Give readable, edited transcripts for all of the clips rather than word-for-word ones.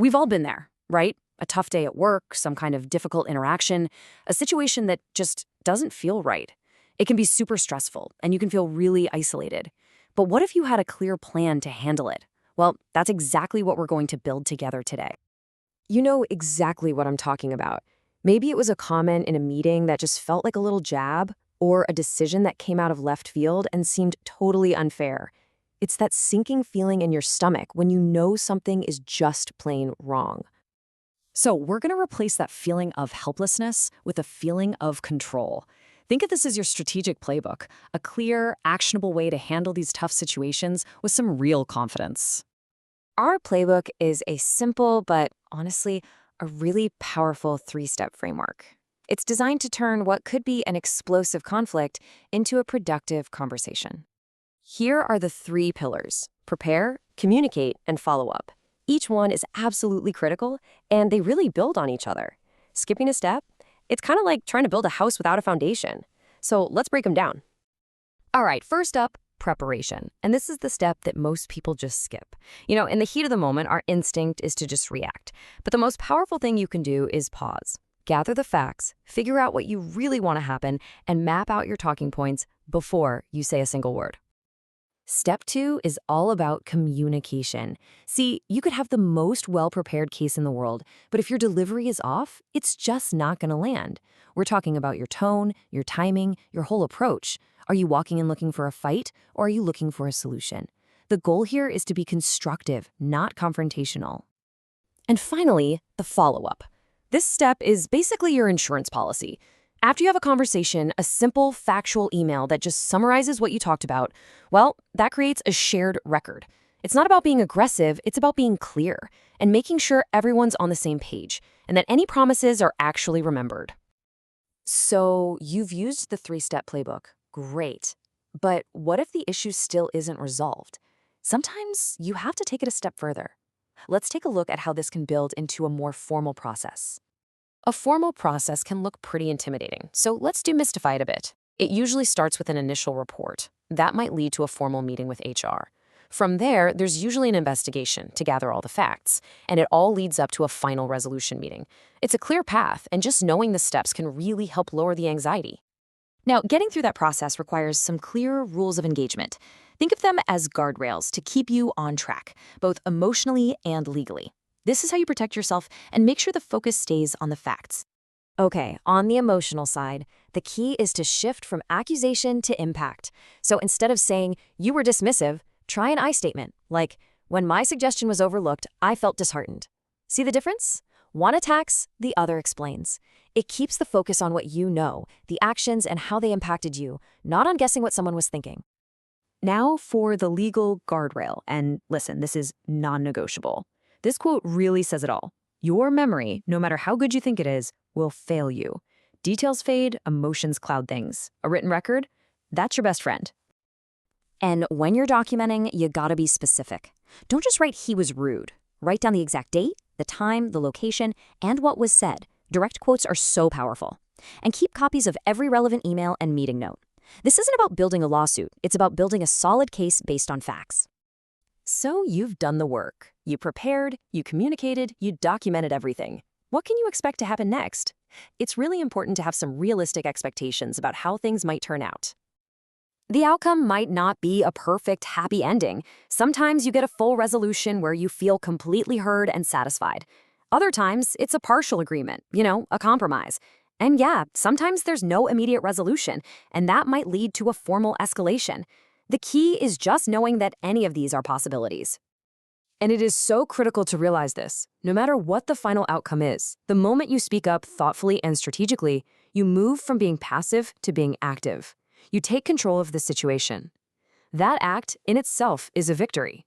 We've all been there, right? A tough day at work, some kind of difficult interaction, a situation that just doesn't feel right. It can be super stressful, and you can feel really isolated. But what if you had a clear plan to handle it? Well, that's exactly what we're going to build together today. You know exactly what I'm talking about. Maybe it was a comment in a meeting that just felt like a little jab, or a decision that came out of left field and seemed totally unfair. It's that sinking feeling in your stomach when you know something is just plain wrong. So, we're going to replace that feeling of helplessness with a feeling of control. Think of this as your strategic playbook, a clear, actionable way to handle these tough situations with some real confidence. Our playbook is a simple but honestly a really powerful three-step framework. It's designed to turn what could be an explosive conflict into a productive conversation. Here are the three pillars: prepare, communicate, and follow up. Each one is absolutely critical, and they really build on each other. Skipping a step? It's kind of like trying to build a house without a foundation. So let's break them down. All right, first up, preparation. And this is the step that most people just skip. In the heat of the moment, our instinct is to just react. But the most powerful thing you can do is pause. Gather the facts, figure out what you really want to happen, and map out your talking points before you say a single word. Step two is all about communication. See, you could have the most well-prepared case in the world, but if your delivery is off, it's just not going to land. We're talking about your tone, your timing, your whole approach. Are you walking in looking for a fight, or are you looking for a solution? The goal here is to be constructive, not confrontational. And finally, the follow-up. This step is basically your insurance policy. After you have a conversation, a simple, factual email that just summarizes what you talked about, well, that creates a shared record. It's not about being aggressive, it's about being clear and making sure everyone's on the same page and that any promises are actually remembered. So, you've used the three-step playbook. Great. But what if the issue still isn't resolved? Sometimes you have to take it a step further. Let's take a look at how this can build into a more formal process. A formal process can look pretty intimidating, so let's demystify it a bit. It usually starts with an initial report. That might lead to a formal meeting with HR. From there, there's usually an investigation to gather all the facts, and it all leads up to a final resolution meeting. It's a clear path, and just knowing the steps can really help lower the anxiety. Now, getting through that process requires some clear rules of engagement. Think of them as guardrails to keep you on track, both emotionally and legally. This is how you protect yourself and make sure the focus stays on the facts. Okay, on the emotional side, the key is to shift from accusation to impact. So instead of saying, "You were dismissive," try an I statement, like, "When my suggestion was overlooked, I felt disheartened." See the difference? One attacks, the other explains. It keeps the focus on what you know, the actions and how they impacted you, not on guessing what someone was thinking. Now for the legal guardrail, and listen, this is non-negotiable. This quote really says it all. Your memory, no matter how good you think it is, will fail you. Details fade, emotions cloud things. A written record? That's your best friend. And when you're documenting, you gotta be specific. Don't just write "he was rude." Write down the exact date, the time, the location, and what was said. Direct quotes are so powerful. And keep copies of every relevant email and meeting note. This isn't about building a lawsuit. It's about building a solid case based on facts. So you've done the work. You prepared, you communicated, you documented everything. What can you expect to happen next? It's really important to have some realistic expectations about how things might turn out. The outcome might not be a perfect, happy ending. Sometimes you get a full resolution where you feel completely heard and satisfied. Other times, it's a partial agreement, a compromise. And yeah, sometimes there's no immediate resolution, and that might lead to a formal escalation. The key is just knowing that any of these are possibilities. And it is so critical to realize this. No matter what the final outcome is, the moment you speak up thoughtfully and strategically, you move from being passive to being active. You take control of the situation. That act in itself is a victory.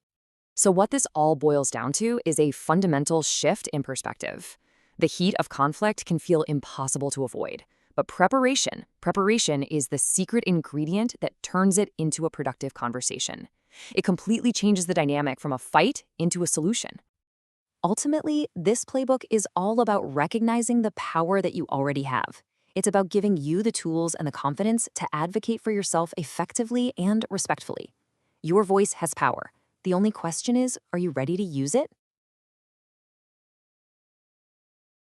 So what this all boils down to is a fundamental shift in perspective. The heat of conflict can feel impossible to avoid. But preparation is the secret ingredient that turns it into a productive conversation. It completely changes the dynamic from a fight into a solution. Ultimately, this playbook is all about recognizing the power that you already have. It's about giving you the tools and the confidence to advocate for yourself effectively and respectfully. Your voice has power. The only question is, are you ready to use it?